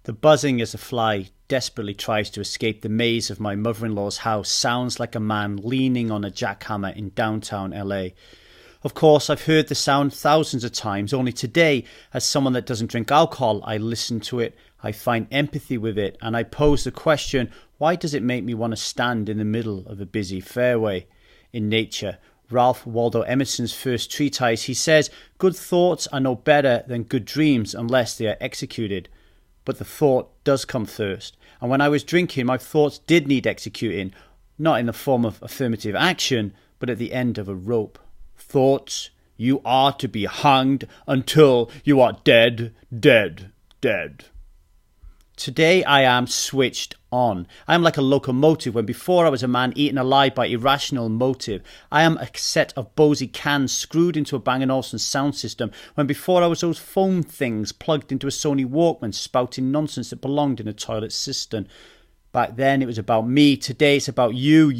The buzzing as a fly desperately tries to escape the maze of my mother-in-law's house sounds like a man leaning on a jackhammer in downtown LA. Of course, I've heard the sound thousands of times. Only today, as someone that doesn't drink alcohol, I listen to it, I find empathy with it, and I pose the question, why does it make me want to stand in the middle of a busy fairway? In nature, Ralph Waldo Emerson's first treatise, he says, good thoughts are no better than good dreams unless they are executed. But the thought does come first. And when I was drinking, my thoughts did need executing, not in the form of affirmative action, but at the end of a rope. Thoughts, you are to be hanged until you are dead, dead, dead. Today I am switched on. I am like a locomotive when before I was a man eaten alive by irrational motive. I am a set of Bose cans screwed into a Bang & Olufsen sound system when before I was those foam things plugged into a Sony Walkman spouting nonsense that belonged in a toilet cistern. Back then it was about me. Today it's about you,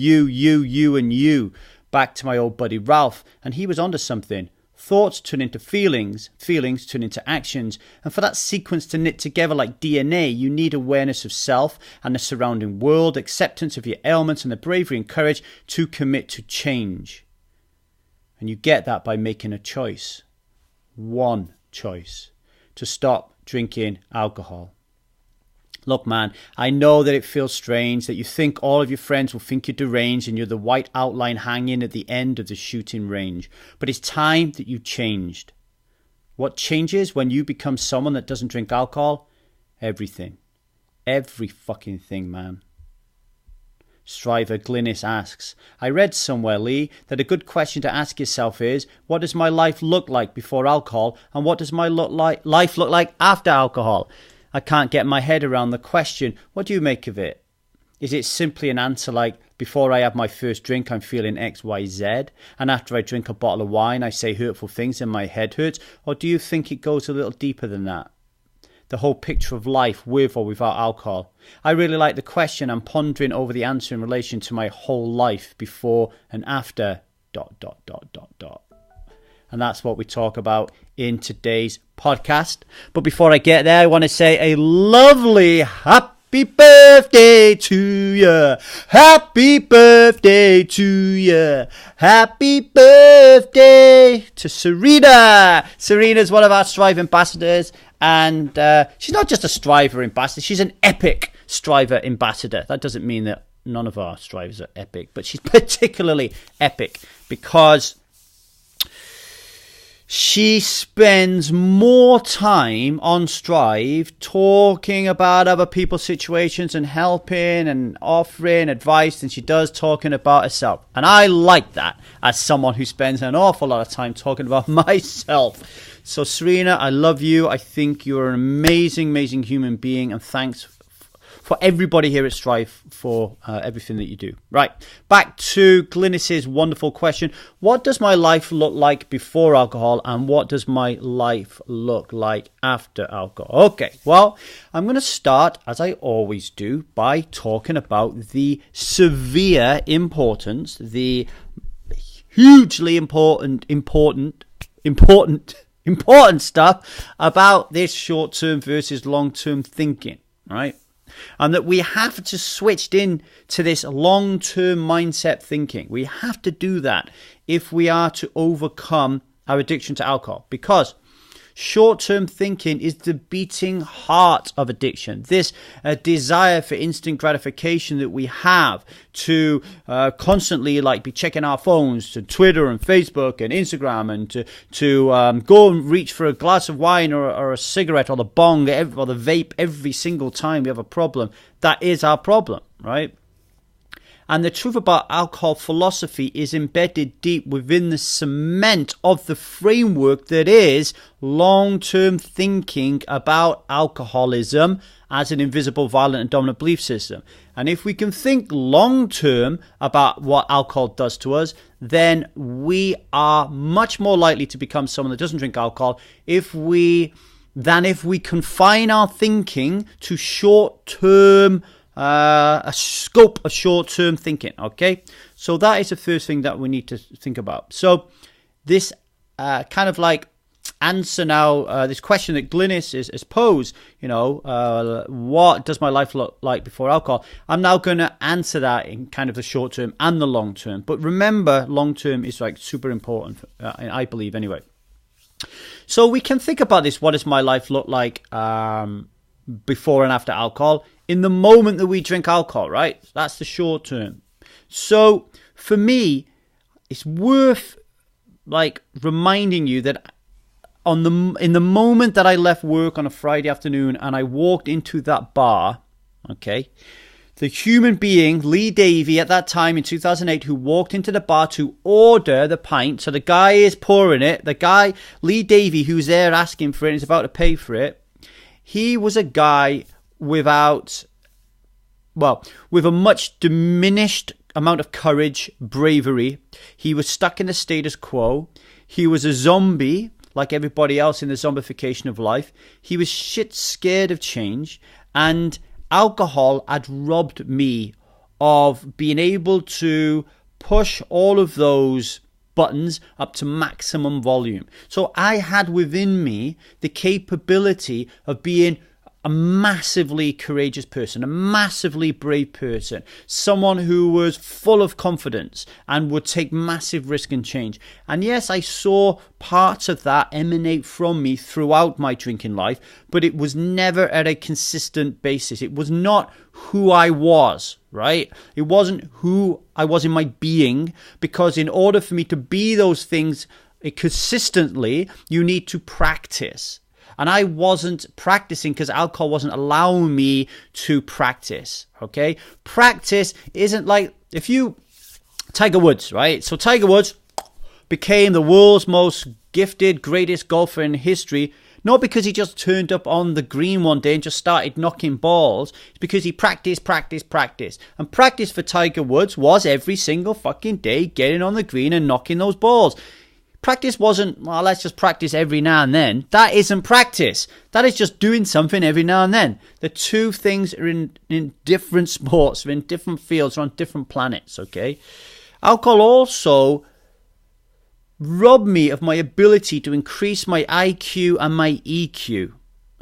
and you. Back to my old buddy Ralph, and he was onto something. Thoughts turn into feelings, feelings turn into actions, and for that sequence to knit together like DNA, you need awareness of self and the surrounding world, acceptance of your ailments, and the bravery and courage to commit to change. And you get that by making a choice. One choice. To stop drinking alcohol. Look, man, I know that it feels strange, that you think all of your friends will think you're deranged and you're the white outline hanging at the end of the shooting range. But it's time that you changed. What changes when you become someone that doesn't drink alcohol? Everything. Every fucking thing, man. Striver Glynis asks, I read somewhere, Lee, that a good question to ask yourself is, what does my life look like before alcohol, and what does my life look like after alcohol? I can't get my head around the question. What do you make of it? Is it simply an answer like, before I have my first drink, I'm feeling X, Y, Z, and after I drink a bottle of wine, I say hurtful things and my head hurts? Or do you think it goes a little deeper than that? The whole picture of life with or without alcohol. I really like the question. I'm pondering over the answer in relation to my whole life before and after ... And that's what we talk about in today's podcast. But before I get there, I want to say a lovely happy birthday to you. Happy birthday to you. Happy birthday to Serena. Serena's one of our Strive ambassadors. And she's not just a Striver ambassador. She's an epic Striver ambassador. That doesn't mean that none of our Strivers are epic. But she's particularly epic because she spends more time on Strive talking about other people's situations and helping and offering advice than she does talking about herself. And I like that as someone who spends an awful lot of time talking about myself. So Serena, I love you. I think you're an amazing, amazing human being. And thanks for everybody here at Strive for everything that you do. Right, back to Glynis's wonderful question. What does my life look like before alcohol, and what does my life look like after alcohol? Okay, well, I'm going to start, as I always do, by talking about the severe importance, the hugely important stuff about this short-term versus long-term thinking, right? And that we have to switch in to this long-term mindset thinking. We have to do that if we are to overcome our addiction to alcohol, because short-term thinking is the beating heart of addiction. This desire for instant gratification that we have to constantly be checking our phones, to Twitter and Facebook and Instagram, and to go and reach for a glass of wine or a cigarette or the bong or the vape every single time we have a problem. That is our problem, right? And the truth about alcohol philosophy is embedded deep within the cement of the framework that is long-term thinking about alcoholism as an invisible, violent, and dominant belief system. And if we can think long-term about what alcohol does to us, then we are much more likely to become someone that doesn't drink alcohol than if we confine our thinking to short-term a scope of short-term thinking, okay? So that is the first thing that we need to think about. So this kind of answer now this question that Glynis has posed, what does my life look like before alcohol? I'm now going to answer that in kind of the short term and the long term. But remember, long term is like super important, I believe anyway. So we can think about this. What does my life look like before and after alcohol? In the moment that we drink alcohol, right? That's the short term. So for me, it's worth like reminding you that in the moment that I left work on a Friday afternoon and I walked into that bar, okay, the human being, Lee Davey, at that time in 2008, who walked into the bar to order the pint. So the guy is pouring it. The guy, Lee Davey, who's there asking for it and is about to pay for it, he was a guy with a much diminished amount of courage, bravery. He was stuck in the status quo. He was a zombie, like everybody else in the zombification of life. He was shit scared of change, and alcohol had robbed me of being able to push all of those buttons up to maximum volume. So I had within me the capability of being a massively courageous person, a massively brave person, someone who was full of confidence and would take massive risk and change. And yes, I saw parts of that emanate from me throughout my drinking life, but it was never at a consistent basis. It was not who I was, right? It wasn't who I was in my being, because in order for me to be those things consistently, you need to practice. And I wasn't practicing because alcohol wasn't allowing me to practice, okay? Practice isn't like, Tiger Woods, right? So Tiger Woods became the world's most gifted, greatest golfer in history, not because he just turned up on the green one day and just started knocking balls. It's because he practiced. And practice for Tiger Woods was every single fucking day getting on the green and knocking those balls. Practice wasn't, well, let's just practice every now and then. That isn't practice. That is just doing something every now and then. The two things are in different sports, they're in different fields, they're on different planets, okay? Alcohol also robbed me of my ability to increase my IQ and my EQ,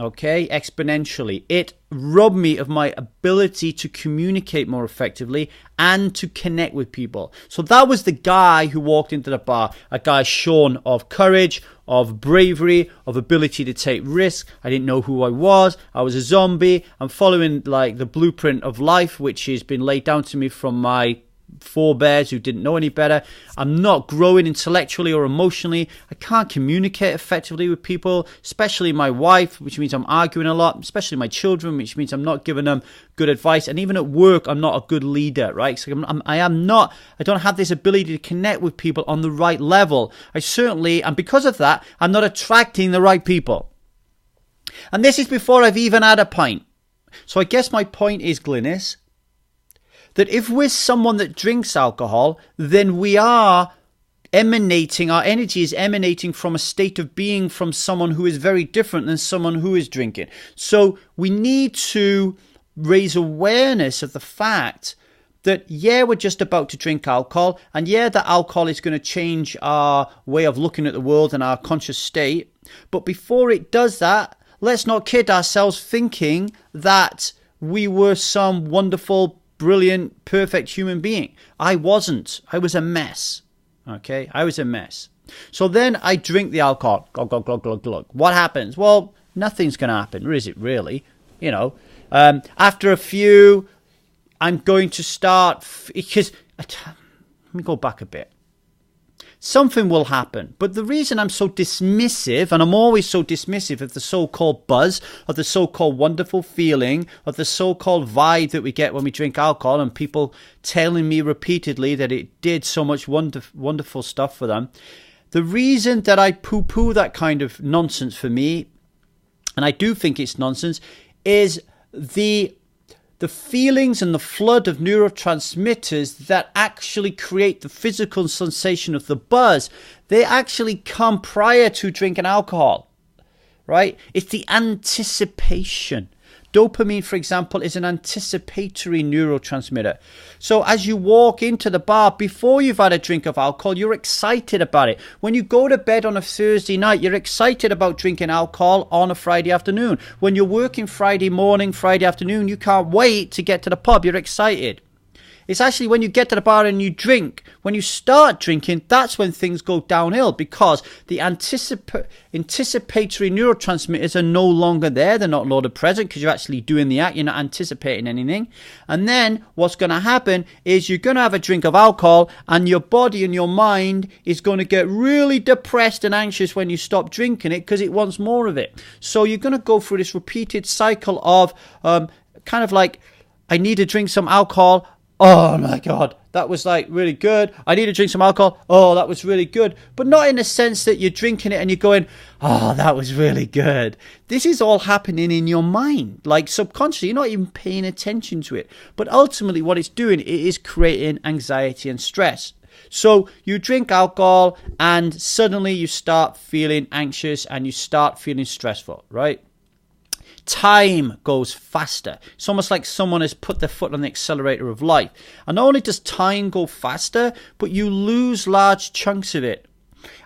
okay, exponentially. It robbed me of my ability to communicate more effectively and to connect with people. So that was the guy who walked into the bar, a guy shorn of courage, of bravery, of ability to take risks. I didn't know who I was. I was a zombie. I'm following like the blueprint of life, which has been laid down to me from my forebears who didn't know any better. I'm not growing intellectually or emotionally. I can't communicate effectively with people, especially my wife, which means I'm arguing a lot, especially my children, which means I'm not giving them good advice. And even at work, I'm not a good leader, right? So I don't have this ability to connect with people on the right level. And because of that, I'm not attracting the right people. And this is before I've even had a pint. So I guess my point is, Glynis, that if we're someone that drinks alcohol, then we are emanating, our energy is emanating from a state of being from someone who is very different than someone who is drinking. So we need to raise awareness of the fact that, yeah, we're just about to drink alcohol, and yeah, that alcohol is going to change our way of looking at the world and our conscious state. But before it does that, let's not kid ourselves thinking that we were some wonderful, brilliant, perfect human being. I wasn't. I was a mess. Okay? I was a mess. So then I drink the alcohol. Glug, glug, glug, glug, glug. What happens? Well, nothing's going to happen, or is it really? After a few, I'm going to start, because, let me go back a bit. Something will happen. But the reason I'm so dismissive, and I'm always so dismissive of the so-called buzz, of the so-called wonderful feeling, of the so-called vibe that we get when we drink alcohol, and people telling me repeatedly that it did so much wonderful stuff for them. The reason that I poo-poo that kind of nonsense for me, and I do think it's nonsense, is the feelings and the flood of neurotransmitters that actually create the physical sensation of the buzz, they actually come prior to drinking alcohol, right? It's the anticipation. Dopamine, for example, is an anticipatory neurotransmitter. So as you walk into the bar before you've had a drink of alcohol, you're excited about it. When you go to bed on a Thursday night, you're excited about drinking alcohol on a Friday afternoon. When you're working Friday morning, Friday afternoon, you can't wait to get to the pub. You're excited. It's actually when you get to the bar and you drink, when you start drinking, that's when things go downhill, because the anticipatory neurotransmitters are no longer there. They're not loaded present because you're actually doing the act. You're not anticipating anything. And then what's going to happen is you're going to have a drink of alcohol and your body and your mind is going to get really depressed and anxious when you stop drinking it because it wants more of it. So you're going to go through this repeated cycle of kind of like, I need to drink some alcohol. Oh my God, that was like really good. I need to drink some alcohol. Oh, that was really good. But not in the sense that you're drinking it and you're going, oh, that was really good. This is all happening in your mind, like subconsciously. You're not even paying attention to it. But ultimately what it's doing, it is creating anxiety and stress. So you drink alcohol and suddenly you start feeling anxious and you start feeling stressful, right? Time goes faster. It's almost like someone has put their foot on the accelerator of life. And not only does time go faster, but you lose large chunks of it.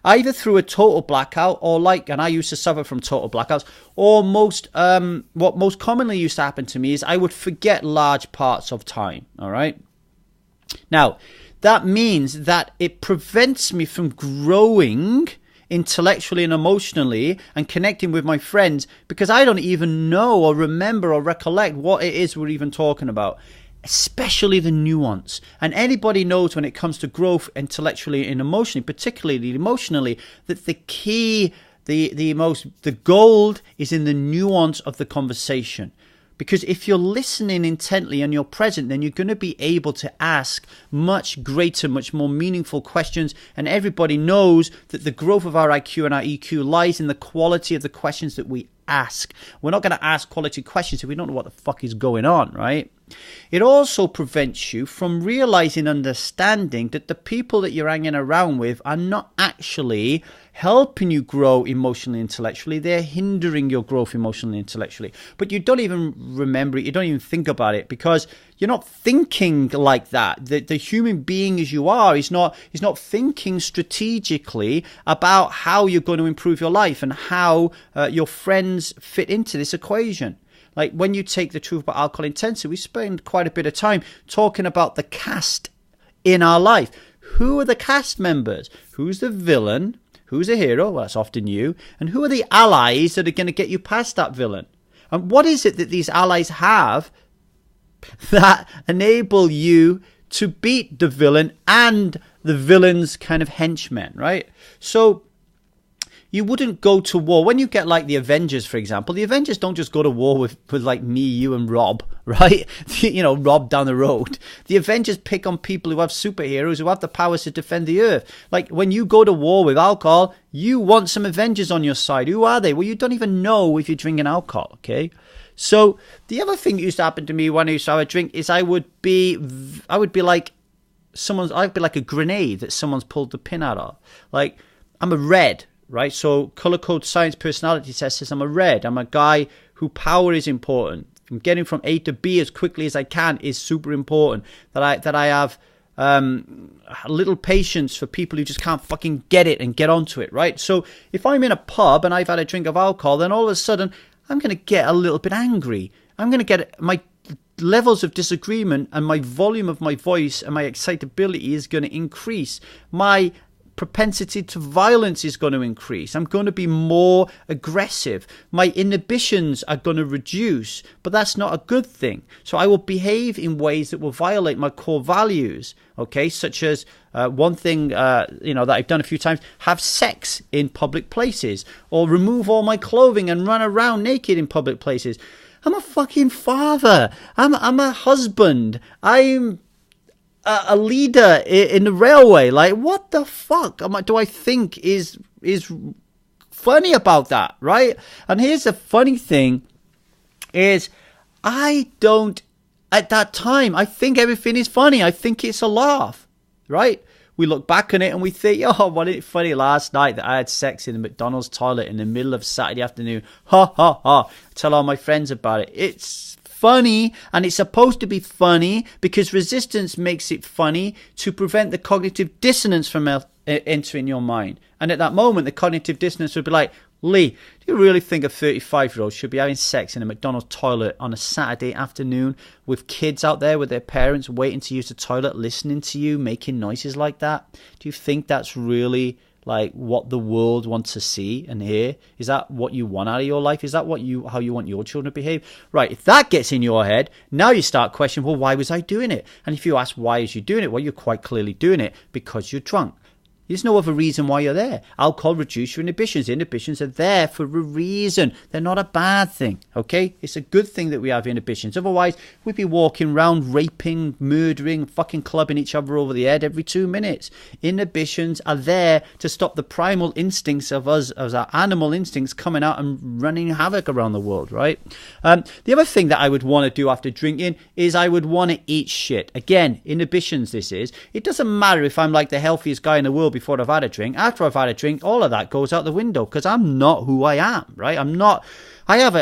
Either through a total blackout or and I used to suffer from total blackouts, or what most commonly used to happen to me is I would forget large parts of time, all right? Now, that means that it prevents me from growing intellectually and emotionally and connecting with my friends, because I don't even know or remember or recollect what it is we're even talking about, especially the nuance. And anybody knows when it comes to growth intellectually and emotionally, particularly emotionally, that the key, the gold is in the nuance of the conversation. Because if you're listening intently and you're present, then you're going to be able to ask much greater, much more meaningful questions. And everybody knows that the growth of our IQ and our EQ lies in the quality of the questions that we ask. We're not going to ask quality questions if we don't know what the fuck is going on, right? It also prevents you from realizing, understanding that the people that you're hanging around with are not actually helping you grow emotionally, intellectually. They're hindering your growth emotionally, intellectually. But you don't even remember it. You don't even think about it because you're not thinking like that. The human being as you are is not thinking strategically about how you're going to improve your life and how your friends fit into this equation. Like when you take the truth about alcohol intensity, we spend quite a bit of time talking about the cast in our life. Who are the cast members? Who's the villain? Who's the hero? Well, that's often you. And who are the allies that are going to get you past that villain? And what is it that these allies have that enable you to beat the villain and the villain's kind of henchmen, right? So you wouldn't go to war. When you get like the Avengers, for example, the Avengers don't just go to war with like me, you and Rob, right? You know, Rob down the road. The Avengers pick on people who have superheroes who have the powers to defend the earth. Like when you go to war with alcohol, you want some Avengers on your side. Who are they? Well, you don't even know if you're drinking alcohol, okay? So the other thing that used to happen to me when I used to have a drink is I would be like a grenade that someone's pulled the pin out of. Like I'm a red. Right, so color code science personality test says I'm a red. I'm a guy who power is important. From getting from A to B as quickly as I can is super important. That I have little patience for people who just can't fucking get it and get onto it. Right, so if I'm in a pub and I've had a drink of alcohol, then all of a sudden I'm going to get a little bit angry. I'm going to get my levels of disagreement and my volume of my voice and my excitability is going to increase. My propensity to violence is going to increase. I'm going to be more aggressive. My inhibitions are going to reduce, but that's not a good thing. So I will behave in ways that will violate my core values, okay? Such as one thing, that I've done a few times, have sex in public places or remove all my clothing and run around naked in public places. I'm a fucking father. I'm a husband. I'm a leader in the railway. Like, what the fuck do I think is funny about that, right? And here's the funny thing is I don't, at that time, I think everything is funny. I think it's a laugh, right? we look back on it and we think, oh, wasn't it funny last night that I had sex in the McDonald's toilet in the middle of Saturday afternoon? Ha, ha, ha. Tell all my friends about it. It's funny, and it's supposed to be funny because resistance makes it funny to prevent the cognitive dissonance from entering your mind. And at that moment, the cognitive dissonance would be like, Lee, do you really think a 35-year-old should be having sex in a McDonald's toilet on a Saturday afternoon with kids out there with their parents waiting to use the toilet, listening to you, making noises like that? Do you think that's really like what the world wants to see and hear? Is that what you want out of your life? Is that how you want your children to behave? Right, if that gets in your head, now you start questioning, well, why was I doing it? And if you ask, why is you doing it? Well, you're quite clearly doing it because you're drunk. There's no other reason why you're there. Alcohol reduces your inhibitions. Inhibitions are there for a reason. They're not a bad thing, okay? It's a good thing that we have inhibitions. Otherwise, we'd be walking around raping, murdering, fucking clubbing each other over the head every 2 minutes. Inhibitions are there to stop the primal instincts of us, as our animal instincts, coming out and running havoc around the world, right? The other thing that I would want to do after drinking is I would want to eat shit. Again, inhibitions this is. It doesn't matter if I'm like the healthiest guy in the world before I've had a drink. After I've had a drink, all of that goes out the window because I'm not who I am, right? I have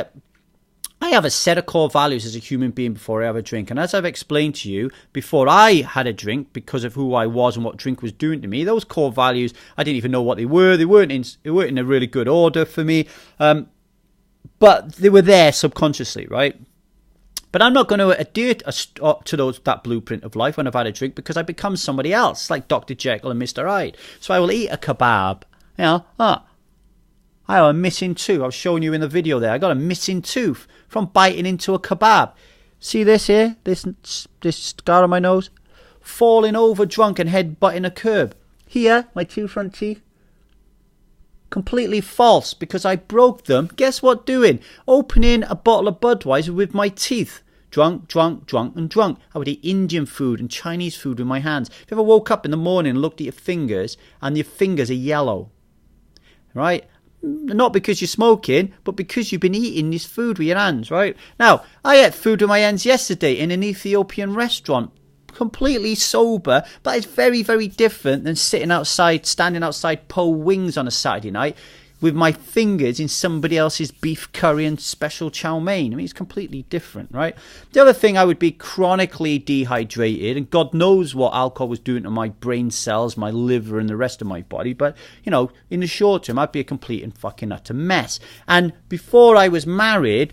a set of core values as a human being before I have a drink. And as I've explained to you, before I had a drink, because of who I was and what drink was doing to me, those core values, I didn't even know what they were. They weren't in a really good order for me. But they were there subconsciously, right? But I'm not going to adhere to that blueprint of life when I've had a drink because I become somebody else, like Dr. Jekyll and Mr. Hyde. So I will eat a kebab. I have a missing tooth. I was showing you in the video there. I got a missing tooth from biting into a kebab. See this here? This scar on my nose? Falling over drunk and head butting a curb. Here, my two front teeth. Completely false because I broke them. Guess what doing? Opening a bottle of Budweiser with my teeth. Drunk, drunk, drunk and drunk. I would eat Indian food and Chinese food with my hands. If you ever woke up in the morning and looked at your fingers and your fingers are yellow, right? Not because you're smoking, but because you've been eating this food with your hands, right? Now, I ate food with my hands yesterday in an Ethiopian restaurant. Completely sober, but it's very, very different than standing outside Po Wings on a Saturday night with my fingers in somebody else's beef curry and special chow mein. I mean, it's completely different, right? The other thing, I would be chronically dehydrated, and God knows what alcohol was doing to my brain cells, my liver, and the rest of my body. But, in the short term, I'd be a complete and fucking utter mess. And before I was married,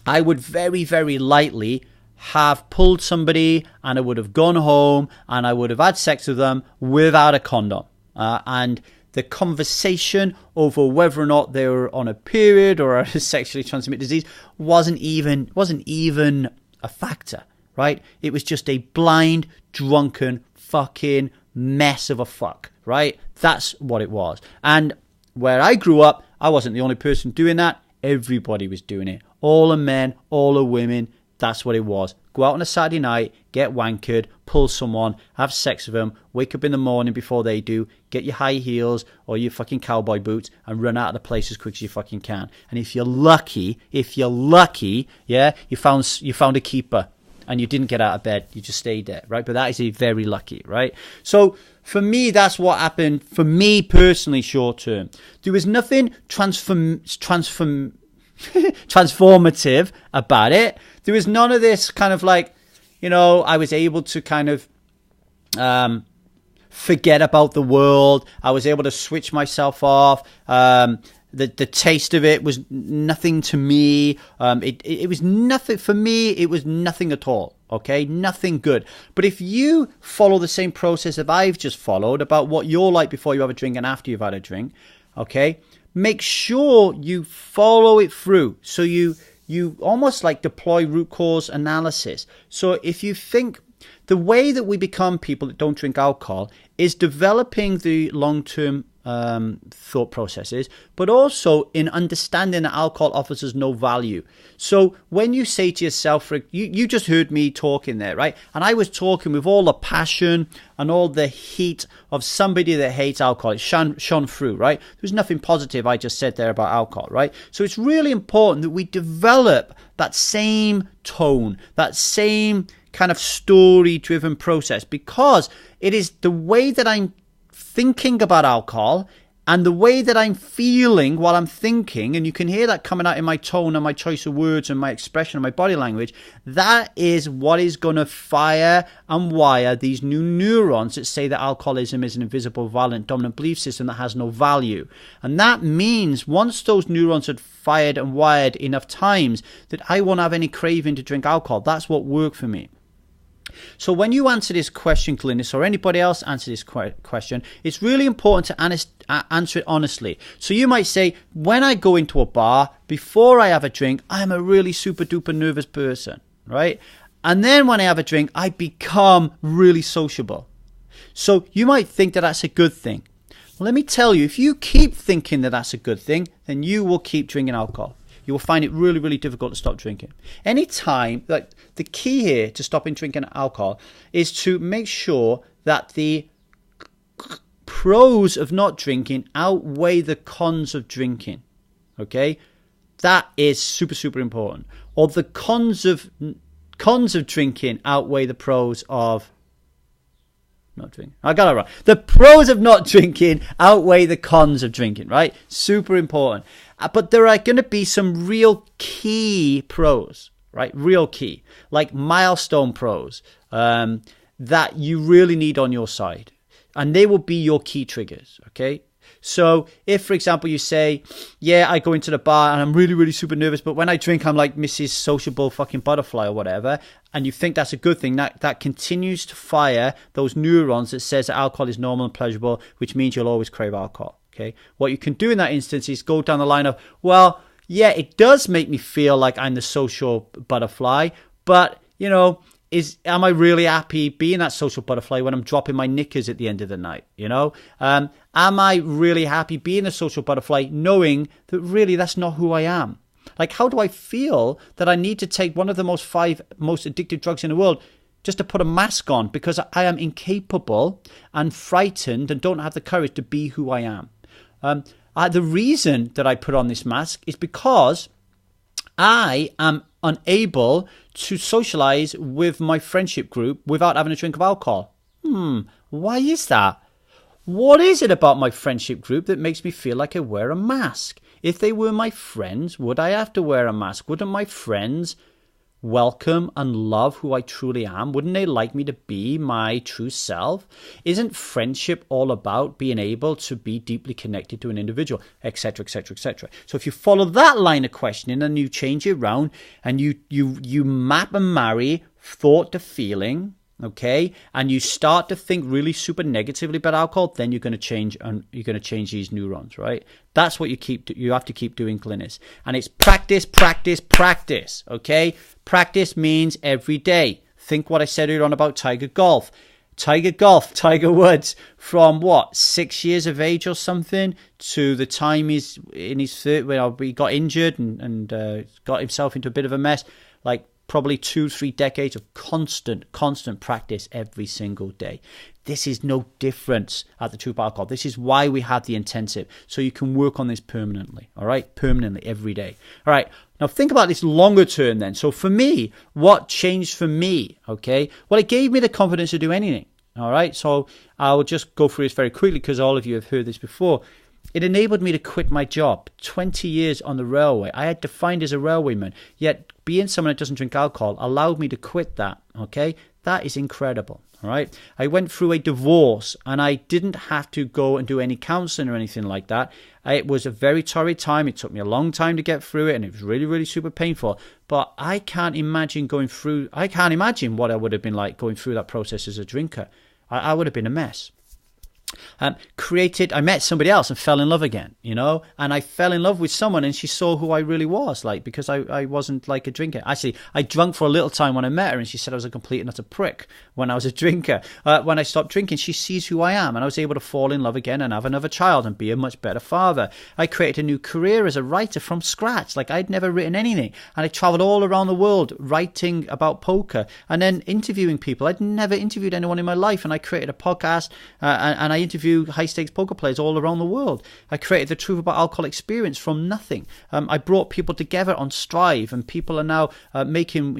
I would very, very lightly have pulled somebody and I would have gone home and I would have had sex with them without a condom. And the conversation over whether or not they were on a period or a sexually transmitted disease wasn't even a factor, right? It was just a blind, drunken, fucking mess of a fuck, right? That's what it was. And where I grew up, I wasn't the only person doing that. Everybody was doing it. All the men, all the women. That's what it was. Go out on a Saturday night, get wankered, pull someone, have sex with them, wake up in the morning before they do, get your high heels or your fucking cowboy boots and run out of the place as quick as you fucking can. And if you're lucky, yeah, you found a keeper and you didn't get out of bed, you just stayed there, right? But that is a very lucky, right? So for me, that's what happened. For me personally, short term, there was nothing transformative about it. There was none of this kind of like, I was able to kind of forget about the world. I was able to switch myself off. The taste of it was nothing to me. It was nothing for me. It was nothing at all. Okay, nothing good. But if you follow the same process that I've just followed about what you're like before you have a drink and after you've had a drink, okay, make sure you follow it through. So you almost like deploy root cause analysis. So if you think the way that we become people that don't drink alcohol is developing the long-term thought processes, but also in understanding that alcohol offers us no value. So when you say to yourself, you just heard me talking there, right? And I was talking with all the passion and all the heat of somebody that hates alcohol. It shone through, right? There's nothing positive I just said there about alcohol, right? So it's really important that we develop that same tone, that same kind of story-driven process, because it is the way that I'm thinking about alcohol and the way that I'm feeling while I'm thinking, and you can hear that coming out in my tone and my choice of words and my expression and my body language. That is what is going to fire and wire these new neurons that say that alcoholism is an invisible, violent, dominant belief system that has no value. And that means once those neurons had fired and wired enough times, that I won't have any craving to drink alcohol. That's what worked for me. So when you answer this question, Glynis, or anybody else answer this question, it's really important to answer it honestly. So you might say, when I go into a bar, before I have a drink, I'm a really super duper nervous person, right? And then when I have a drink, I become really sociable. So you might think that that's a good thing. Well, let me tell you, if you keep thinking that that's a good thing, then you will keep drinking alcohol. You will find it really, really difficult to stop drinking. Anytime, like the key here to stopping drinking alcohol is to make sure that the pros of not drinking outweigh the cons of drinking. Okay? That is super, super important. Or the cons of drinking outweigh the pros of not drinking. I got it wrong. The pros of not drinking outweigh the cons of drinking, right? Super important. But there are going to be some real key pros, right? Real key, like milestone pros that you really need on your side. And they will be your key triggers, okay? So if, for example, you say, yeah, I go into the bar and I'm really, really super nervous, but when I drink, I'm like Mrs. Sociable fucking Butterfly or whatever, and you think that's a good thing, that continues to fire those neurons that says that alcohol is normal and pleasurable, which means you'll always crave alcohol, okay? What you can do in that instance is go down the line of, well, yeah, it does make me feel like I'm the social butterfly, but, you know, am I really happy being that social butterfly when I'm dropping my knickers at the end of the night? You know, am I really happy being a social butterfly knowing that really that's not who I am? Like, how do I feel that I need to take one of the five most addictive drugs in the world just to put a mask on because I am incapable and frightened and don't have the courage to be who I am? The reason that I put on this mask is because I am unable to socialize with my friendship group without having a drink of alcohol. Why is that? What is it about my friendship group that makes me feel like I wear a mask? If they were my friends, would I have to wear a mask? Wouldn't my friends welcome and love who I truly am? Wouldn't they like me to be my true self? Isn't friendship all about being able to be deeply connected to an individual, etc., etc., etc.? So if you follow that line of questioning and you change it around and you map and marry thought to feeling, okay, and you start to think really super negatively about alcohol, then you're going to change, and you're going to change these neurons, right? That's what you have to keep doing, Glynis. And it's practice, practice, practice, okay? Practice means every day. Think what I said earlier on about Tiger Woods, from 6 years of age or something to the time he's in his 30s, when he got injured and got himself into a bit of a mess, like probably 2-3 decades of constant practice every single day. This is no difference at the True Bar Alcohol. This is why we have the intensive, so you can work on this permanently, all right? Permanently, every day. All right, now think about this longer term then. So for me, what changed for me, okay? Well, it gave me the confidence to do anything, all right? So I'll just go through this very quickly because all of you have heard this before. It enabled me to quit my job. 20 years on the railway. I had defined as a railwayman, yet being someone that doesn't drink alcohol allowed me to quit that, okay? That is incredible, all right? I went through a divorce and I didn't have to go and do any counseling or anything like that. It was a very torrid time. It took me a long time to get through it and it was really, really super painful. But I can't imagine what I would have been like going through that process as a drinker. I would have been a mess. I met somebody else and fell in love again, you know, and I fell in love with someone and she saw who I really was, like, because I wasn't like a drinker. Actually, I drank for a little time when I met her and she said I was a complete and utter prick when I was a drinker. When I stopped drinking, she sees who I am and I was able to fall in love again and have another child and be a much better father. I created a new career as a writer from scratch. Like, I'd never written anything and I traveled all around the world writing about poker and then interviewing people. I'd never interviewed anyone in my life, and I created a podcast and I interview high-stakes poker players all around the world. I created the Truth About Alcohol experience from nothing. I brought people together on Strive, and people are now making,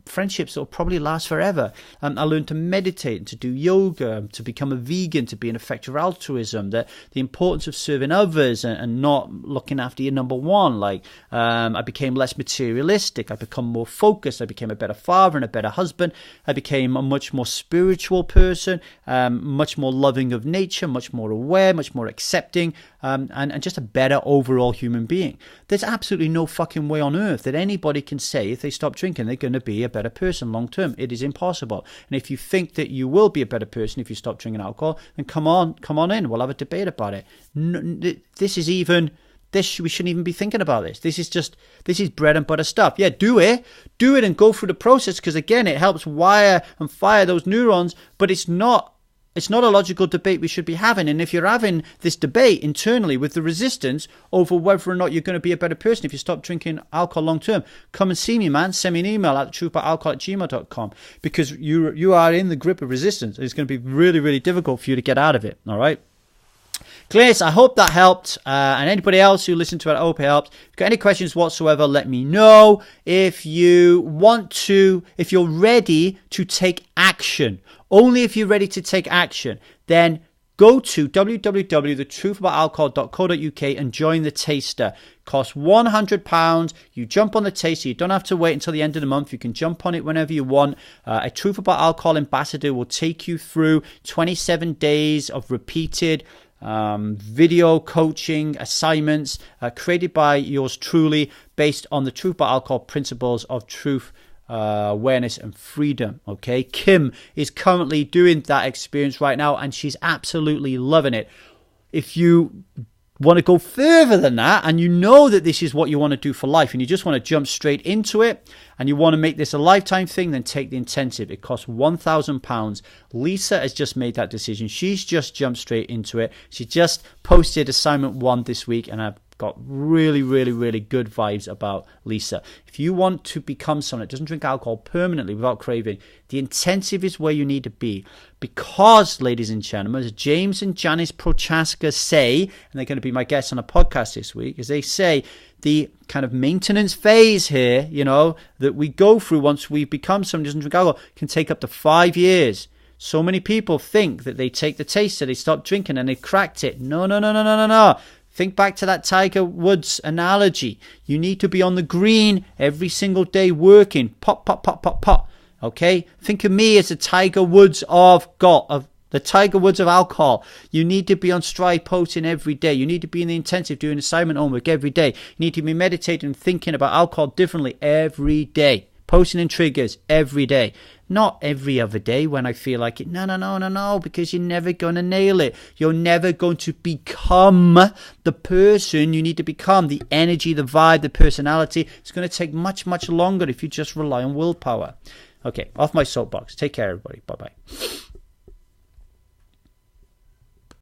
friendships that will probably last forever. I learned to meditate and to do yoga, to become a vegan, to be an effective altruism, the importance of serving others and not looking after your number one. I became less materialistic. I become more focused. I became a better father and a better husband. I became a much more spiritual person, much more loving of nature, much more aware, much more accepting, and just a better overall human being. There's absolutely no fucking way on earth that anybody can say if they stop drinking they're going to be a better person long term. It is impossible. And if you think that you will be a better person if you stop drinking alcohol, then come on in. We'll have a debate about it. We shouldn't even be thinking about this. This is bread and butter stuff. Yeah, do it and go through the process, because again, it helps wire and fire those neurons, but it's not a logical debate we should be having. And if you're having this debate internally with the resistance over whether or not you're going to be a better person if you stop drinking alcohol long term, come and see me, man. Send me an email at truthaboutalcohol@gmail.com, because you are in the grip of resistance. It's going to be really, really difficult for you to get out of it. All right. Gladys, I hope that helped. And anybody else who listened to it, I hope it helped. If you've got any questions whatsoever, let me know. If you're ready to take action, only if you're ready to take action, then go to www.thetruthaboutalcohol.co.uk and join the taster. Costs £100. You jump on the taster. You don't have to wait until the end of the month. You can jump on it whenever you want. A Truth About Alcohol ambassador will take you through 27 days of repeated video coaching assignments created by yours truly, based on the Truth About Alcohol principles of truth, awareness and freedom. Okay, Kim is currently doing that experience right now, and she's absolutely loving it. If you want to go further than that, and you know that this is what you want to do for life, and you just want to jump straight into it, and you want to make this a lifetime thing, then take the intensive. It costs £1,000. Lisa has just made that decision. She's just jumped straight into it. She just posted assignment 1 this week, and I've got really, really, really good vibes about Lisa. If you want to become someone that doesn't drink alcohol permanently without craving, the intensive is where you need to be. Because, ladies and gentlemen, as James and Janice Prochaska say, and they're going to be my guests on a podcast this week, as they say, the kind of maintenance phase here, that we go through once we become someone who doesn't drink alcohol, can take up to 5 years. So many people think that they take the taster, they stop drinking, and they've cracked it. No. Think back to that Tiger Woods analogy. You need to be on the green every single day working. Pop, pop, pop, pop, pop. Okay? Think of me as the Tiger Woods of the Tiger Woods of alcohol. You need to be on Strive posting every day. You need to be in the intensive doing assignment homework every day. You need to be meditating and thinking about alcohol differently every day. Posting in triggers every day. Not every other day when I feel like it. No, because you're never going to nail it. You're never going to become the person you need to become. The energy, the vibe, the personality. It's going to take much, much longer if you just rely on willpower. Okay, off my soapbox. Take care, everybody. Bye-bye.